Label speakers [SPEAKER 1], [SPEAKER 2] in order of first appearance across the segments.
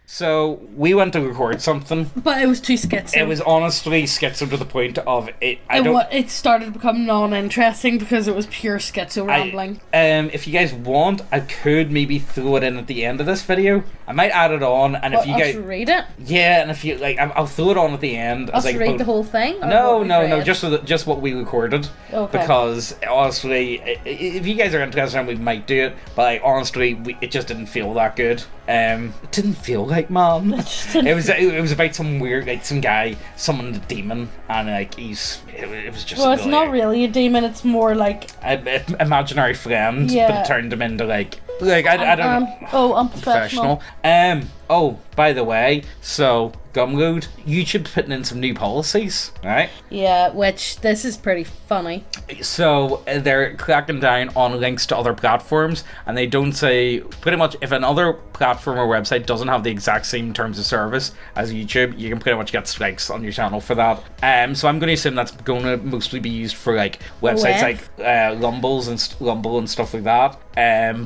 [SPEAKER 1] So we went to record something,
[SPEAKER 2] but it was too schizo.
[SPEAKER 1] It was honestly schizo to the point of it.
[SPEAKER 2] It started to become non-interesting because it was pure schizo rambling.
[SPEAKER 1] If you guys want, I could maybe throw it in at the end of this video. I might add it on, and if you guys
[SPEAKER 2] read it,
[SPEAKER 1] yeah, and if you like, I'll throw it on at the end.
[SPEAKER 2] I'll read the whole thing.
[SPEAKER 1] No, just what we recorded. Okay. Because honestly, if you guys are interested, we might do it. But like, honestly, it just didn't feel that good. It didn't feel like, man. It was about some weird, like some guy summoned a demon, and like it was just.
[SPEAKER 2] Well, it's not really a demon. It's more like
[SPEAKER 1] an imaginary friend, but it turned him into like I don't know.
[SPEAKER 2] Oh, unprofessional.
[SPEAKER 1] Oh, by the way, so Gumroad, YouTube's putting in some new policies, right?
[SPEAKER 2] Yeah, which this is pretty funny.
[SPEAKER 1] So they're cracking down on links to other platforms, and they don't say pretty much if another platform or website doesn't have the exact same terms of service as YouTube, you can pretty much get strikes on your channel for that. So I'm going to assume that's going to mostly be used for like websites like Rumble and stuff like that.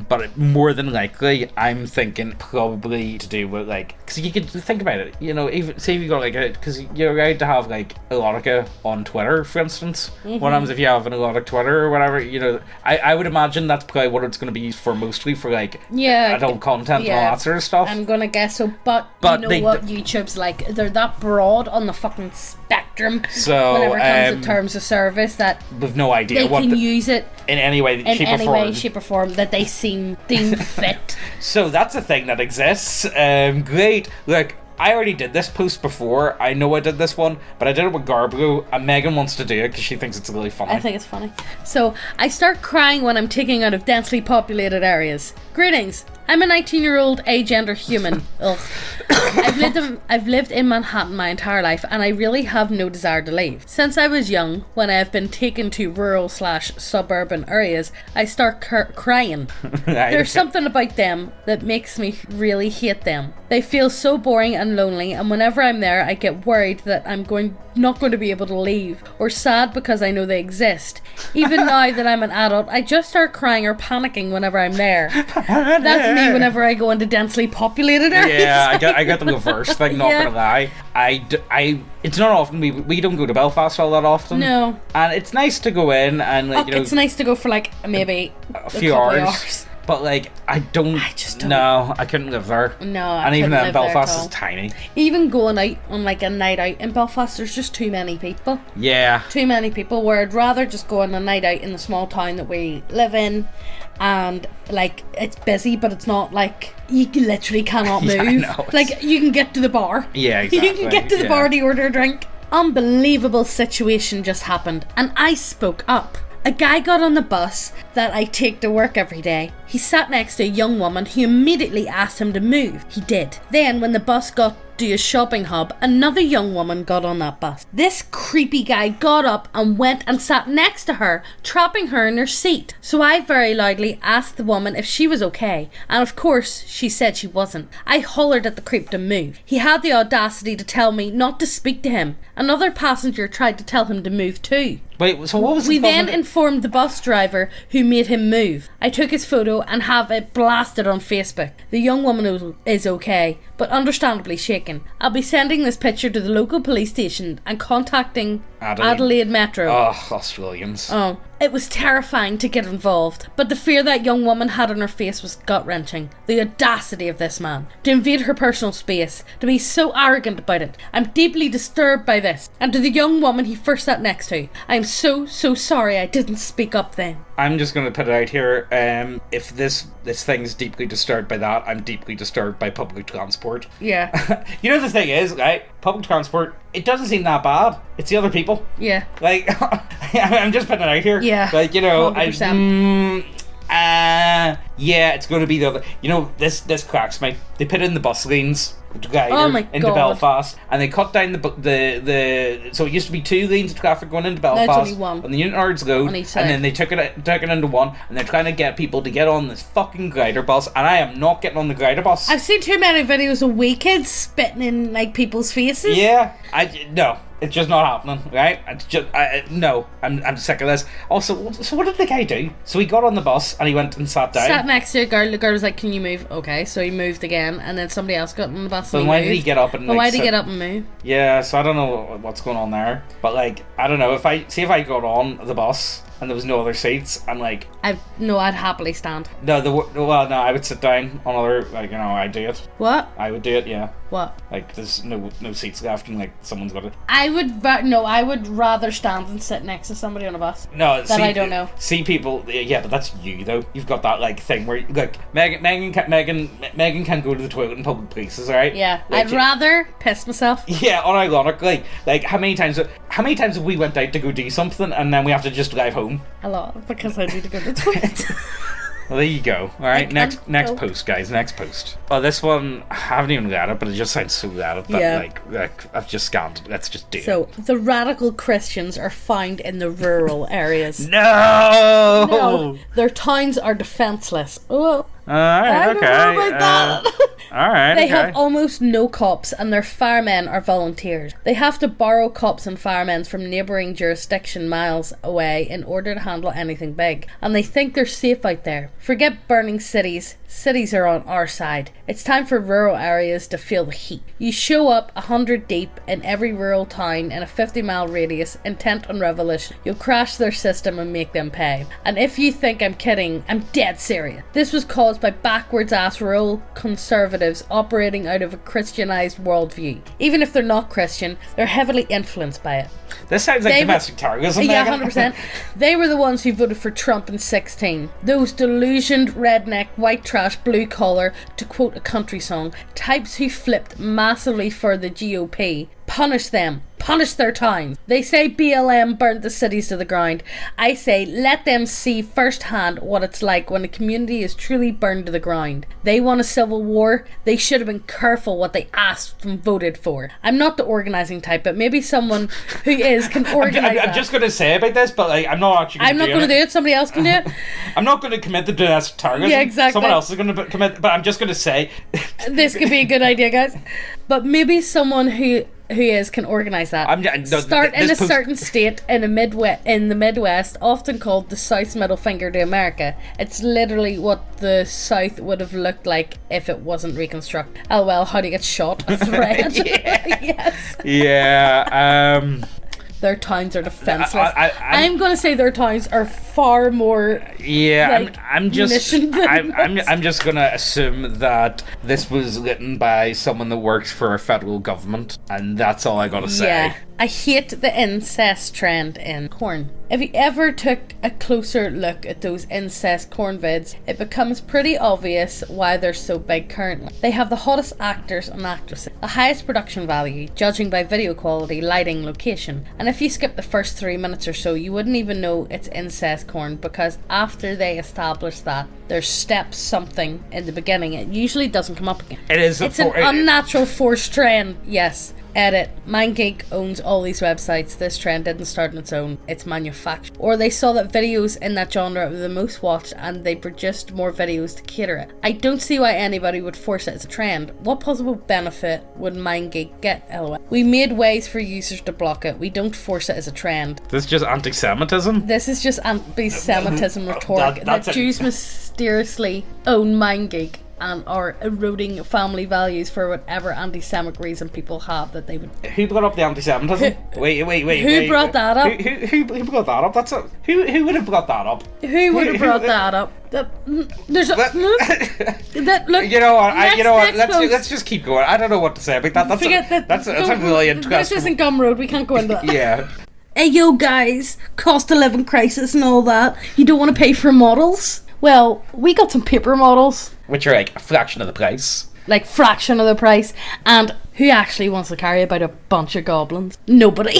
[SPEAKER 1] But more than likely, I'm thinking probably to do with like, because you could think about it, you know, even say if you got like because you're allowed to have like erotica on Twitter, for instance. What happens if you have an erotic Twitter or whatever? You know, I would imagine that's probably what it's going to be used for mostly, for like adult content and all that sort of stuff.
[SPEAKER 2] I'm gonna guess so, but you know what YouTube's like, they're that broad on the fucking spectrum.
[SPEAKER 1] So
[SPEAKER 2] whenever it comes to terms of service, that
[SPEAKER 1] we've no idea
[SPEAKER 2] they can use it
[SPEAKER 1] in any way, shape or form
[SPEAKER 2] that they deem fit.
[SPEAKER 1] So that's a thing that exists. Great. Look, I already did this post before. I know I did this one, but I did it with Garbo, and Megan wants to do it because she thinks it's really funny.
[SPEAKER 2] I think it's funny. So, I start crying when I'm taking out of densely populated areas. Greetings. I'm a 19-year-old agender human. Ugh. I've lived in Manhattan my entire life, and I really have no desire to leave. Since I was young, when I have been taken to rural/suburban areas, I start crying. There's something about them that makes me really hate them. They feel so boring and lonely, and whenever I'm there, I get worried that I'm not going to be able to leave, or sad because I know they exist. Even now that I'm an adult, I just start crying or panicking whenever I'm there. That's me whenever I go into densely populated areas.
[SPEAKER 1] Yeah, I got the reverse thing, not gonna lie. It's not often, we don't go to Belfast all that often.
[SPEAKER 2] No.
[SPEAKER 1] And it's nice to go in and like, you know,
[SPEAKER 2] it's nice to go for like maybe
[SPEAKER 1] a few hours. But like, I just don't. No, I couldn't live there.
[SPEAKER 2] No,
[SPEAKER 1] and even then, Belfast is tiny.
[SPEAKER 2] Even going out on like a night out in Belfast, there's just too many people.
[SPEAKER 1] Yeah.
[SPEAKER 2] Too many people. Where I'd rather just go on a night out in the small town that we live in, and like it's busy, but it's not like you literally cannot move.
[SPEAKER 1] Yeah,
[SPEAKER 2] like you can get to the bar.
[SPEAKER 1] Yeah, exactly.
[SPEAKER 2] You can get to the bar to order a drink. Unbelievable situation just happened, and I spoke up. A guy got on the bus that I take to work every day. He sat next to a young woman who immediately asked him to move. He did. Then, when the bus got to a shopping hub, another young woman got on that bus. This creepy guy got up and went and sat next to her, trapping her in her seat. So I very loudly asked the woman if she was okay, and of course she said she wasn't. I hollered at the creep to move. He had the audacity to tell me not to speak to him. Another passenger tried to tell him to move too.
[SPEAKER 1] Wait, so what was
[SPEAKER 2] We then informed the bus driver who made him move. I took his photo and have it blasted on Facebook. The young woman is okay, but understandably shaken. I'll be sending this picture to the local police station and contacting Adelaide Metro.
[SPEAKER 1] Oh, Australians.
[SPEAKER 2] Oh, it was terrifying to get involved, but the fear that young woman had on her face was gut-wrenching. The audacity of this man, to invade her personal space, to be so arrogant about it. I'm deeply disturbed by this. And to the young woman he first sat next to, I am so sorry I didn't speak up then.
[SPEAKER 1] I'm just going to put it out here, if this thing's deeply disturbed by that, I'm deeply disturbed by public transport.
[SPEAKER 2] Yeah.
[SPEAKER 1] You know, the thing is, right, public transport, it doesn't seem that bad. It's the other people.
[SPEAKER 2] Yeah.
[SPEAKER 1] Like, I'm just putting it out here.
[SPEAKER 2] Yeah.
[SPEAKER 1] Like, you know,
[SPEAKER 2] 100%.
[SPEAKER 1] Yeah, it's going to be the other. You know, this cracks me. They put in the bus lanes into Belfast, and they cut down the so it used to be 2 lanes of traffic going into Belfast.
[SPEAKER 2] Now it's only 1.
[SPEAKER 1] On the Newton Ards Road, and then they took it into 1, and they're trying to get people to get on this fucking glider bus, and I am not getting on the glider bus.
[SPEAKER 2] I've seen too many videos of wee kids spitting in like people's faces.
[SPEAKER 1] Yeah, no. It's just not happening, right? No, I'm sick of this. Also, so what did the guy do? So he got on the bus and he went and sat down.
[SPEAKER 2] Sat next to a girl. The girl was like, "Can you move?" Okay, so he moved again, and then somebody else got on the bus.
[SPEAKER 1] But why did he get up and?
[SPEAKER 2] But why did he get up and move?
[SPEAKER 1] Yeah, so I don't know what's going on there. But like, I don't know if I got on the bus and there was no other seats, and like,
[SPEAKER 2] I'd happily stand.
[SPEAKER 1] No, I would sit down on other, like, you know, I'd do it.
[SPEAKER 2] What?
[SPEAKER 1] I would do it, yeah.
[SPEAKER 2] What?
[SPEAKER 1] Like, there's no seats left, and like someone's got it.
[SPEAKER 2] I would rather stand and sit next to somebody on a bus.
[SPEAKER 1] No,
[SPEAKER 2] that I don't know.
[SPEAKER 1] See people, yeah, but that's you though. You've got that like thing where like Megan can go to the toilet in public places, right?
[SPEAKER 2] Yeah,
[SPEAKER 1] like,
[SPEAKER 2] I'd rather piss myself.
[SPEAKER 1] Yeah, unironically. Like how many times have we went out to go do something and then we have to just drive home?
[SPEAKER 2] A lot, because I need to go to the toilet.
[SPEAKER 1] Well, there you go. All right, next post, guys. Next post. Oh, this one I haven't even read it, but it just sounds so rad that like I've just scanned it. Let's just do it.
[SPEAKER 2] So the radical Christians are found in the rural areas.
[SPEAKER 1] No,
[SPEAKER 2] their towns are defenseless. Oh.
[SPEAKER 1] Alright,
[SPEAKER 2] okay. I don't know about that.
[SPEAKER 1] Alright,
[SPEAKER 2] They have almost no cops, and their firemen are volunteers. They have to borrow cops and firemen from neighbouring jurisdiction miles away in order to handle anything big. And they think they're safe out there. Forget burning cities. Cities are on our side. It's time for rural areas to feel the heat. You show up 100 deep in every rural town in a 50-mile radius, intent on revolution. You'll crash their system and make them pay. And if you think I'm kidding, I'm dead serious. This was caused by backwards-ass rural conservatives operating out of a Christianized worldview. Even if they're not Christian, they're heavily influenced by it.
[SPEAKER 1] This sounds like domestic terrorism.
[SPEAKER 2] Yeah, 100%. They were the ones who voted for Trump in 2016. Those delusioned, redneck, white trash, blue collar, to quote a country song, types who flipped massively for the GOP. Punish them. Punish their towns. They say BLM burnt the cities to the ground. I say let them see firsthand what it's like when a community is truly burned to the ground. They want a civil war. They should have been careful what they asked and voted for. I'm not the organising type, but maybe someone who is can organise
[SPEAKER 1] I'm just going to say about this, but like, I'm not actually
[SPEAKER 2] I'm not going to do it. Somebody else can do it.
[SPEAKER 1] I'm not going to commit the domestic terrorism.
[SPEAKER 2] Yeah, exactly.
[SPEAKER 1] Someone else is going to commit, but I'm just going to say
[SPEAKER 2] this could be a good idea, guys. But maybe someone who can organise that. Start in a certain state in the Midwest, often called the South's middle finger to America. It's literally what the South would have looked like if it wasn't reconstructed. Oh well, how do you get shot? A thread. Yes.
[SPEAKER 1] Yeah.
[SPEAKER 2] Their towns are defenseless. I'm going to say their towns are far more.
[SPEAKER 1] Yeah,
[SPEAKER 2] like,
[SPEAKER 1] I'm just going to assume that this was written by someone that works for a federal government, and that's all I got to say.
[SPEAKER 2] Yeah, I hate the incest trend in corn. If you ever took a closer look at those incest corn vids, it becomes pretty obvious why they're so big currently. They have the hottest actors and actresses, the highest production value, judging by video quality, lighting, location. And if you skip the first 3 minutes or so, you wouldn't even know it's incest corn, because after they establish that there's step something in the beginning, it usually doesn't come up again. It's an unnatural forced trend, yes. Edit. MindGeek owns all these websites. This trend didn't start on its own. It's manufactured. Or they saw that videos in that genre were the most watched and they produced more videos to cater it. I don't see why anybody would force it as a trend. What possible benefit would MindGeek get, LOL? We made ways for users to block it. We don't force it as a trend.
[SPEAKER 1] This is just anti-Semitism?
[SPEAKER 2] This is just anti-Semitism rhetoric that Jews mysteriously own MindGeek and are eroding family values for whatever anti-Semitic reason people have that they would.
[SPEAKER 1] Who brought up the anti-Semitism? Wait.
[SPEAKER 2] Who brought that up?
[SPEAKER 1] Who brought that up? Who would have brought that up?
[SPEAKER 2] Who would have brought that up? There's a look.
[SPEAKER 1] You know what? Let's just keep going. I don't know what to say about that. That's a really interesting.
[SPEAKER 2] This isn't Gumroad. We can't go into that.
[SPEAKER 1] Yeah.
[SPEAKER 2] Hey yo guys, cost of living crisis and all that. You don't want to pay for models? Well, we got some paper models.
[SPEAKER 1] Which are like a fraction of the price.
[SPEAKER 2] Like fraction of the price. And who actually wants to carry about a bunch of goblins? Nobody.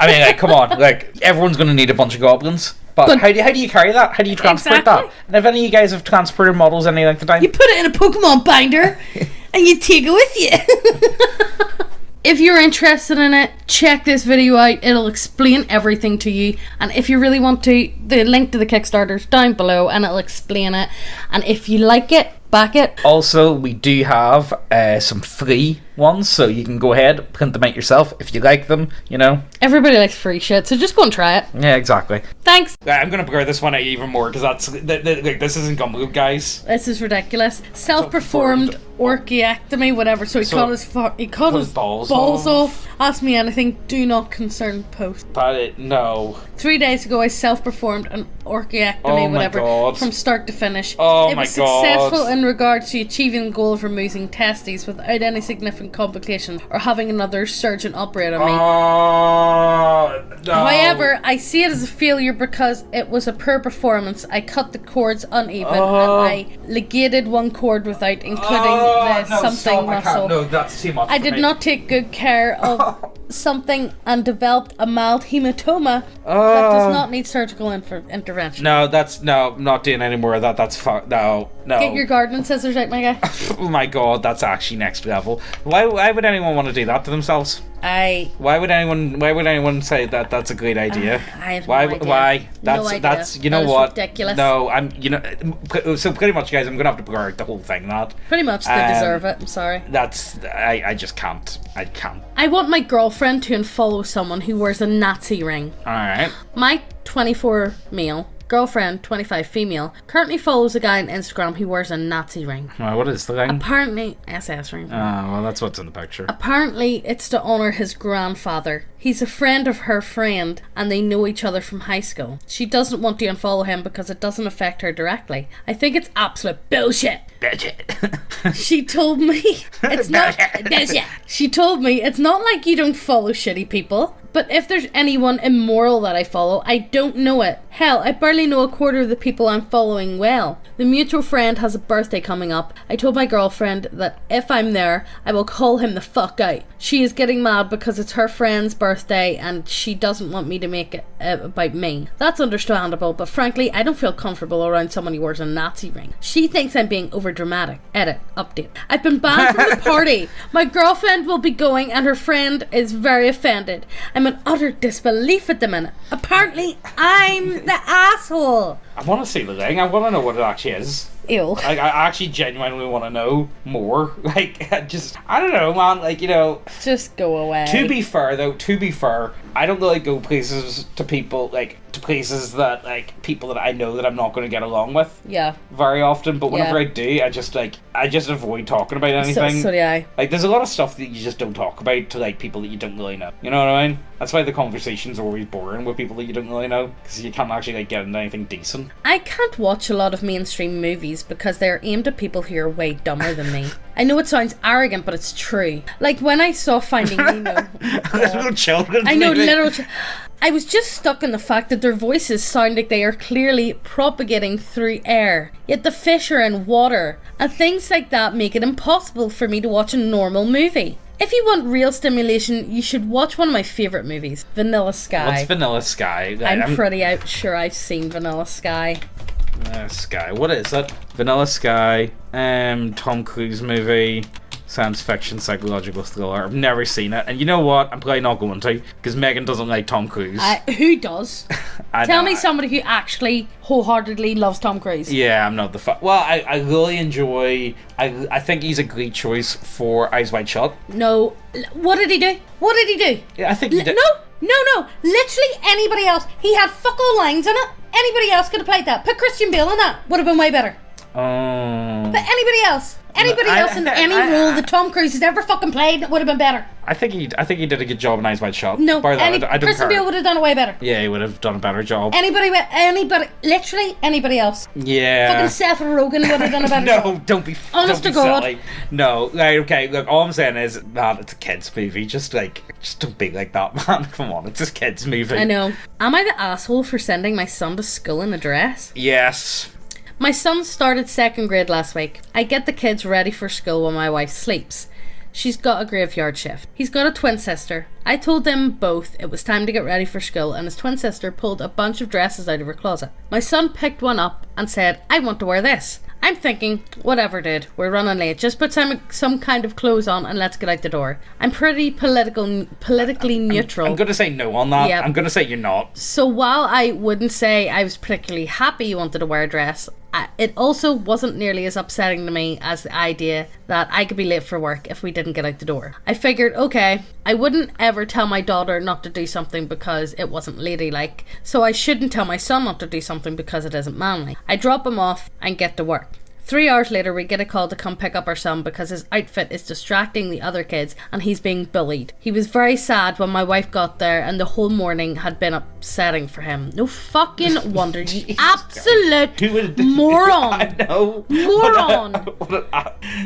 [SPEAKER 1] I mean, like, come on. Like, everyone's going to need a bunch of goblins. But how do you carry that? How do you transport that? And if any of you guys have transported models any length of time?
[SPEAKER 2] You put it in a Pokemon binder and you take it with you. If you're interested in it, check this video out. It'll explain everything to you. And if you really want to, the link to the Kickstarter's down below and it'll explain it. And if you like it, Back it.
[SPEAKER 1] Also, we do have some free ones, so you can go ahead, print them out yourself if you like them, you know.
[SPEAKER 2] Everybody likes free shit, so just go and try it.
[SPEAKER 1] Yeah, exactly.
[SPEAKER 2] Thanks.
[SPEAKER 1] I'm going to blur this one out even more, because this isn't Gumroad, guys.
[SPEAKER 2] This is ridiculous. Self-performed orchiectomy, whatever. So he cut his balls off. Ask me anything. Do not concern post.
[SPEAKER 1] But no.
[SPEAKER 2] 3 days ago, I self-performed an orchiectomy, whatever, from start to finish.
[SPEAKER 1] Oh
[SPEAKER 2] it was successful in regards to achieving the goal of removing testes without any significant complications or having another surgeon operate on me.
[SPEAKER 1] No.
[SPEAKER 2] However, I see it as a failure because it was a poor performance. I cut the cords uneven and I ligated one cord without including the something muscle.
[SPEAKER 1] No, that's too much.
[SPEAKER 2] I did not take good care of something and developed a mild hematoma that does not need surgical intervention.
[SPEAKER 1] No, I'm not doing any more of that. That's no.
[SPEAKER 2] Get your gardening scissors out, my guy.
[SPEAKER 1] Oh my god, that's actually next level. Why would anyone want to do that to themselves? Why would anyone say that that's a great idea?
[SPEAKER 2] I have no idea.
[SPEAKER 1] Why? That's you know what?
[SPEAKER 2] Ridiculous.
[SPEAKER 1] No, so pretty much, guys, I'm gonna have to blur out the whole thing.
[SPEAKER 2] Pretty much they deserve it. I'm sorry.
[SPEAKER 1] I just can't. I can't.
[SPEAKER 2] I want my girlfriend to unfollow someone who wears a Nazi ring.
[SPEAKER 1] All right.
[SPEAKER 2] My 24 male girlfriend, 25 female, currently follows a guy on Instagram who wears a Nazi ring.
[SPEAKER 1] What is the ring?
[SPEAKER 2] Apparently, SS ring.
[SPEAKER 1] Oh, well, that's what's in the picture.
[SPEAKER 2] Apparently, it's to honour his grandfather. He's a friend of her friend, and they know each other from high school. She doesn't want to unfollow him because it doesn't affect her directly. I think it's absolute bullshit. She told me it's not bullshit. She told me it's not like you don't follow shitty people, but if there's anyone immoral that I follow, I don't know it. Hell, I barely know a quarter of the people I'm following well. The mutual friend has a birthday coming up. I told my girlfriend that if I'm there, I will call him the fuck out. She is getting mad because it's her friend's birthday and she doesn't want me to make it about me. That's understandable, but frankly, I don't feel comfortable around someone who wears a Nazi ring. She thinks I'm being overdramatic. Edit. Update. I've been banned from the party. My girlfriend will be going and her friend is very offended. I'm in utter disbelief at the minute. Apparently, I'm the asshole.
[SPEAKER 1] I want to see the ring. I want to know what it actually is.
[SPEAKER 2] Ew.
[SPEAKER 1] I actually genuinely want to know more. I don't know, man.
[SPEAKER 2] Just go away.
[SPEAKER 1] To be fair, I don't really go places to people, to places that, people that I know that I'm not going to get along with.
[SPEAKER 2] Yeah.
[SPEAKER 1] Very often, but whenever I do, I just avoid talking about anything.
[SPEAKER 2] So do I.
[SPEAKER 1] There's a lot of stuff that you just don't talk about to, people that you don't really know. You know what I mean? That's why the conversations are always boring with people that you don't really know, because you can't actually, get into anything decent.
[SPEAKER 2] I can't watch a lot of mainstream movies because they're aimed at people who are way dumber than me. I know it sounds arrogant, but it's true. Like when I saw Finding Nemo.
[SPEAKER 1] Little children.
[SPEAKER 2] I know, I was just stuck in the fact that their voices sound like they are clearly propagating through air, yet the fish are in water, and things like that make it impossible for me to watch a normal movie. If you want real stimulation, you should watch one of my favourite movies, Vanilla Sky.
[SPEAKER 1] What's Vanilla Sky?
[SPEAKER 2] I'm pretty sure I've seen Vanilla Sky.
[SPEAKER 1] Sky. What is it? Vanilla Sky. Tom Cruise movie. Science fiction psychological thriller. I've never seen it, and you know what? I'm probably not going to, because Megan doesn't like Tom Cruise.
[SPEAKER 2] Who does? Tell me somebody who actually wholeheartedly loves Tom Cruise.
[SPEAKER 1] Yeah, I'm not the well, I really enjoy. I think he's a great choice for Eyes Wide Shut.
[SPEAKER 2] No, what did he do? What did he do?
[SPEAKER 1] Yeah, I think he did.
[SPEAKER 2] No. Literally anybody else. He had fuck all lines in it. Anybody else could have played that. Put Christian Bale in that. Would have been way better.
[SPEAKER 1] Oh.
[SPEAKER 2] But anybody else in any role that Tom Cruise has ever fucking played would have been better.
[SPEAKER 1] I think he did a good job in Eyes Wide Shut.
[SPEAKER 2] No,
[SPEAKER 1] I don't
[SPEAKER 2] Christian Bale would have done it way better.
[SPEAKER 1] Yeah, he would have done a better job.
[SPEAKER 2] Anybody, literally anybody else.
[SPEAKER 1] Yeah.
[SPEAKER 2] Fucking Seth Rogen would have done a better job.
[SPEAKER 1] No, don't be.
[SPEAKER 2] Honest
[SPEAKER 1] don't
[SPEAKER 2] to
[SPEAKER 1] be
[SPEAKER 2] God.
[SPEAKER 1] silly. No, okay. Look, all I'm saying is, man, it's a kids' movie. Just don't be like that, man. Come on, it's a kids' movie.
[SPEAKER 2] I know. Am I the asshole for sending my son to school in a dress?
[SPEAKER 1] Yes.
[SPEAKER 2] My son started 2nd grade last week. I get the kids ready for school while my wife sleeps. She's got a graveyard shift. He's got a twin sister. I told them both it was time to get ready for school, and his twin sister pulled a bunch of dresses out of her closet. My son picked one up and said, "I want to wear this." I'm thinking, whatever, dude, we're running late. Just put some kind of clothes on and let's get out the door. I'm pretty politically neutral.
[SPEAKER 1] I'm going to say no on that.
[SPEAKER 2] Yep.
[SPEAKER 1] I'm going to say you're not.
[SPEAKER 2] So while I wouldn't say I was particularly happy you wanted to wear a dress, it also wasn't nearly as upsetting to me as the idea that I could be late for work if we didn't get out the door. I figured, okay, I wouldn't ever tell my daughter not to do something because it wasn't ladylike, so I shouldn't tell my son not to do something because it isn't manly. I drop him off and get to work. 3 hours later, we get a call to come pick up our son because his outfit is distracting the other kids and he's being bullied. He was very sad when my wife got there, and the whole morning had been upsetting for him. No fucking wonder, you absolute moron.
[SPEAKER 1] I know.
[SPEAKER 2] Moron.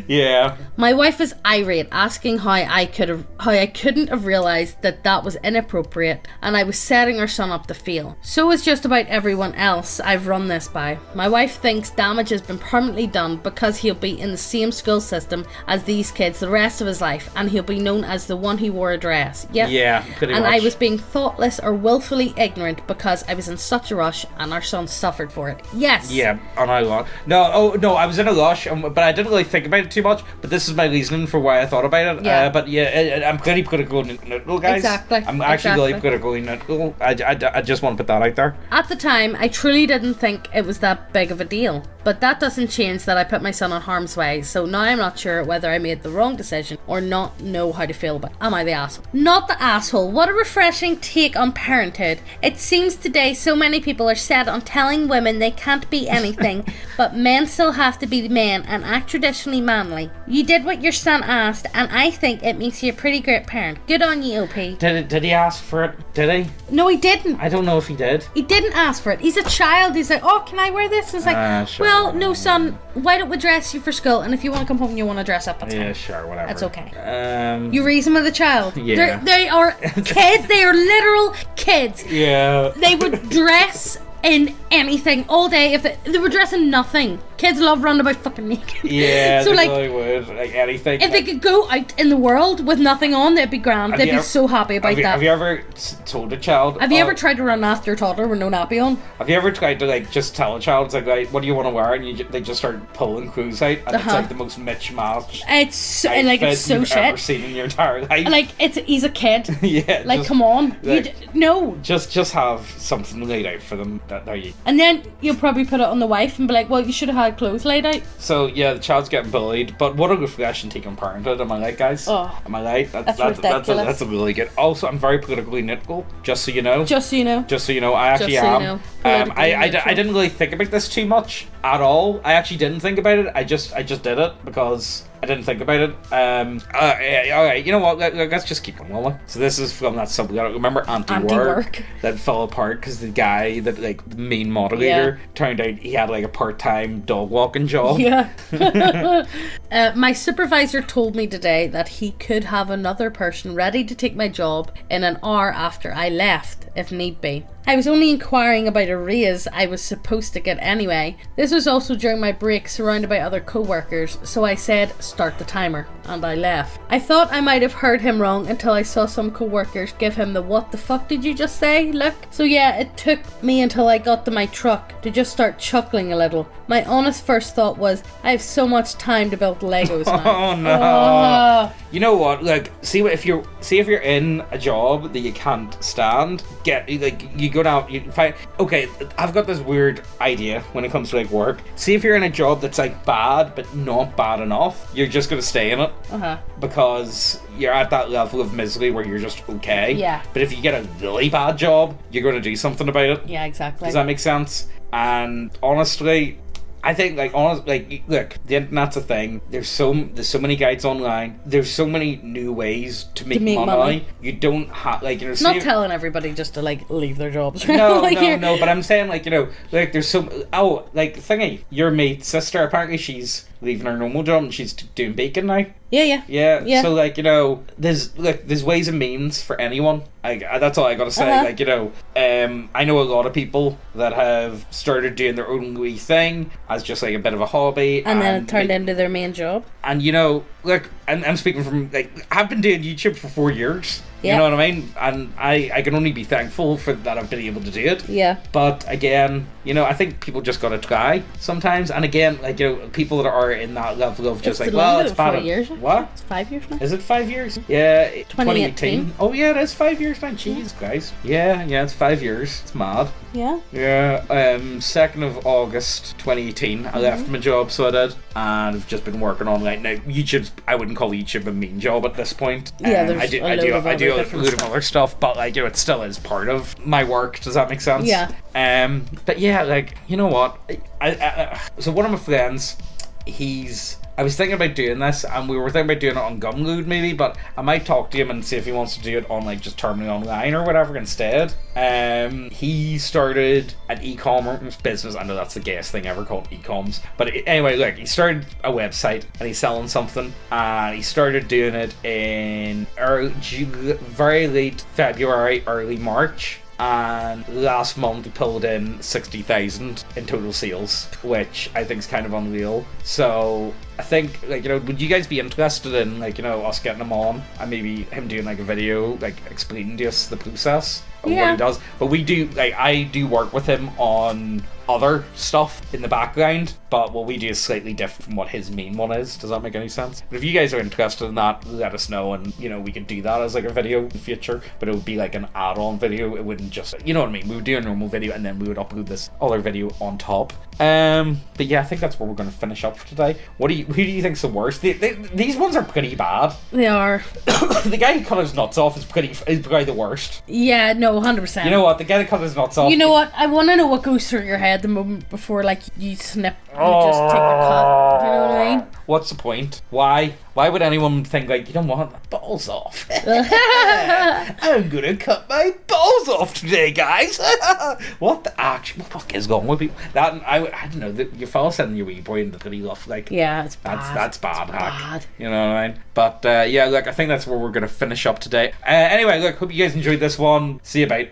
[SPEAKER 1] Yeah.
[SPEAKER 2] My wife is irate, asking how I couldn't have realised that was inappropriate, and I was setting our son up to fail. So is just about everyone else I've run this by. My wife thinks damage has been permanently done because he'll be in the same school system as these kids the rest of his life, and he'll be known as the one who wore a dress. Yep.
[SPEAKER 1] Yeah, pretty much.
[SPEAKER 2] And I was being thoughtless or willfully ignorant because I was in such a rush, and our son suffered for it. Yes.
[SPEAKER 1] Yeah, on a lot. No, I was in a rush, but I didn't really think about it too much. But this is my reasoning for why I thought about it.
[SPEAKER 2] Yeah.
[SPEAKER 1] But yeah, I'm pretty critical and neutral, guys.
[SPEAKER 2] Exactly.
[SPEAKER 1] I'm actually really critical and neutral. I just want to put that out there.
[SPEAKER 2] At the time, I truly didn't think it was that big of a deal. But that doesn't change that I put my son in harm's way, so now I'm not sure whether I made the wrong decision or not know how to feel about it. Am I the asshole? Not the asshole. What a refreshing take on parenthood. It seems today so many people are set on telling women they can't be anything, but men still have to be men and act traditionally manly. You did what your son asked, and I think it makes you a pretty great parent. Good on you, OP.
[SPEAKER 1] Did he ask for it? Did he?
[SPEAKER 2] No, he didn't.
[SPEAKER 1] I don't know if he did.
[SPEAKER 2] He didn't ask for it. He's a child. He's like, oh, can I wear this? It's like,
[SPEAKER 1] sure.
[SPEAKER 2] well, no, son, why don't we dress you for school? And if you want to come home and you want to dress up, that's
[SPEAKER 1] Yeah,
[SPEAKER 2] fine.
[SPEAKER 1] sure, whatever.
[SPEAKER 2] That's okay.
[SPEAKER 1] You
[SPEAKER 2] You reason with a child.
[SPEAKER 1] Yeah.
[SPEAKER 2] They are kids. They are literal kids.
[SPEAKER 1] Yeah.
[SPEAKER 2] They would dress in anything all day if they were dressing nothing. Kids love running about fucking naked.
[SPEAKER 1] Yeah,
[SPEAKER 2] so
[SPEAKER 1] they
[SPEAKER 2] like,
[SPEAKER 1] really would. Like anything.
[SPEAKER 2] if they could go out in the world with nothing on, they'd be grand. They'd be so happy about that.
[SPEAKER 1] Have you ever told a child?
[SPEAKER 2] Have you ever tried to run after your toddler with no nappy on?
[SPEAKER 1] Have you ever tried to like just tell a child, it's like, right, what do you want to wear? And they just start pulling clothes out, and it's like the most mismatched
[SPEAKER 2] It's so, like it's so
[SPEAKER 1] you've
[SPEAKER 2] shit.
[SPEAKER 1] ever seen in your entire life.
[SPEAKER 2] Like he's a kid.
[SPEAKER 1] Yeah.
[SPEAKER 2] Like
[SPEAKER 1] just,
[SPEAKER 2] come on.
[SPEAKER 1] like,
[SPEAKER 2] No.
[SPEAKER 1] Just have something laid out for them. That you.
[SPEAKER 2] And then you'll probably put it on the wife and be like, well, you should have had clothes laid out.
[SPEAKER 1] So yeah, the child's getting bullied, but what a refreshing take on parenthood. Am I right, guys?
[SPEAKER 2] Oh,
[SPEAKER 1] am I right?
[SPEAKER 2] that's ridiculous.
[SPEAKER 1] That's a really good. Also, I'm very politically neutral. Just so you know.
[SPEAKER 2] Just so you know.
[SPEAKER 1] Just so you know, I actually
[SPEAKER 2] Just so
[SPEAKER 1] am.
[SPEAKER 2] you know,
[SPEAKER 1] I didn't really think about this too much at all. I actually didn't think about it. I just did it because I didn't think about it. Alright, you know what? Let's just keep going, will we? So this is from that subject. Remember Anti-Work? That fell apart because the guy, that like the main moderator, turned out he had like a part-time dog walking job.
[SPEAKER 2] Yeah. My supervisor told me today that he could have another person ready to take my job in an hour after I left, if need be. I was only inquiring about a raise I was supposed to get anyway. This was also during my break surrounded by other co-workers, so I said start the timer, and I left. I thought I might have heard him wrong until I saw some co-workers give him the what the fuck did you just say look. So yeah, it took me until I got to my truck to just start chuckling a little. My honest first thought was, I have so much time to build Legos now.
[SPEAKER 1] Oh no. You know what? Like, see if you're in a job that you can't stand, you go down, you find. Okay, I've got this weird idea when it comes to like work. See if you're in a job that's like bad but not bad enough, you're just gonna stay in it because you're at that level of misery where you're just okay.
[SPEAKER 2] Yeah.
[SPEAKER 1] But if you get a really bad job, you're gonna do something about it.
[SPEAKER 2] Yeah, exactly.
[SPEAKER 1] Does that make sense? And honestly, I think look, the internet's a thing. There's so many guides online. There's so many new ways to make money. You don't have
[SPEAKER 2] It's not telling everybody just to like leave their jobs.
[SPEAKER 1] No, no. But I'm saying there's thingy. Your mate's sister, apparently she's leaving her normal job and she's doing bacon now. Yeah. So there's ways and means for anyone. That's all I gotta say. I know a lot of people that have started doing their own wee thing as just like a bit of a hobby,
[SPEAKER 2] and then it turned into their main job.
[SPEAKER 1] And and I'm speaking from, like, I've been doing YouTube for 4 years. You
[SPEAKER 2] Yeah.
[SPEAKER 1] know what I mean? And I can only be thankful for that I've been able to do it.
[SPEAKER 2] Yeah.
[SPEAKER 1] But again, you know, I think people just gotta try sometimes. And again, like, you know, people that are in that level of just
[SPEAKER 2] It's
[SPEAKER 1] like, well, it's bad.
[SPEAKER 2] 4 years.
[SPEAKER 1] What?
[SPEAKER 2] It's 5 years now.
[SPEAKER 1] Is it 5 years? Yeah,
[SPEAKER 2] 2018.
[SPEAKER 1] Oh yeah, it is 5 years now. Jeez, guys. Yeah, it's 5 years. It's mad.
[SPEAKER 2] Yeah.
[SPEAKER 1] Yeah, 2nd of August 2018, I left my job, so I did, and I've just been working on, like, now YouTube's, I wouldn't call YouTube a main job at this point.
[SPEAKER 2] Yeah, there's
[SPEAKER 1] I do
[SPEAKER 2] a load of
[SPEAKER 1] a
[SPEAKER 2] other
[SPEAKER 1] load
[SPEAKER 2] different
[SPEAKER 1] of other stuff, but, like, you know, it still is part of my work. Does that make sense?
[SPEAKER 2] Yeah.
[SPEAKER 1] But yeah, like, you know what? So one of my friends, I was thinking about doing this, and we were thinking about doing it on Gumroad maybe, but I might talk to him and see if he wants to do it on, like, just Terminally Online or whatever instead. He started an e-commerce business. I know that's the gayest thing ever, called e-coms, but anyway, look, he started a website and he's selling something, and he started doing it in very late February, early March. And last month he pulled in 60,000 in total sales, which I think is kind of unreal. So I think, like, you know, would you guys be interested in, like, you know, us getting him on and maybe him doing, like, a video, like, explaining to us the process of what he does? But we do, like, I do work with him on other stuff in the background, but what we do is slightly different from what his main one is. Does that make any sense? But if you guys are interested in that, let us know, and, you know, we could do that as, like, a video in the future, but it would be like an add-on video. It wouldn't just, you know what I mean, we would do a normal video and then we would upload this other video on top. But yeah, I think that's where we're going to finish up for today. Who do you think's the worst? These ones are pretty bad.
[SPEAKER 2] They are.
[SPEAKER 1] The guy who cut his nuts off is probably the worst.
[SPEAKER 2] Yeah, no, 100%.
[SPEAKER 1] You know what? The guy that cut his nuts off.
[SPEAKER 2] You know what? I want to know what goes through your head the moment before, like, you snip, you just take the cut. Do you know what I mean?
[SPEAKER 1] What's the point? Why would anyone think, like, you don't want balls off? I'm gonna cut my balls off today, guys. What the fuck is going with people? That, I don't know, your fellow sending your wee boy into the pretty rough, like,
[SPEAKER 2] yeah, it's bad.
[SPEAKER 1] That's bad, hack.
[SPEAKER 2] Bad.
[SPEAKER 1] You know what I mean? But yeah, look, I think that's where we're gonna finish up today. Anyway, look, hope you guys enjoyed this one. See you, bye.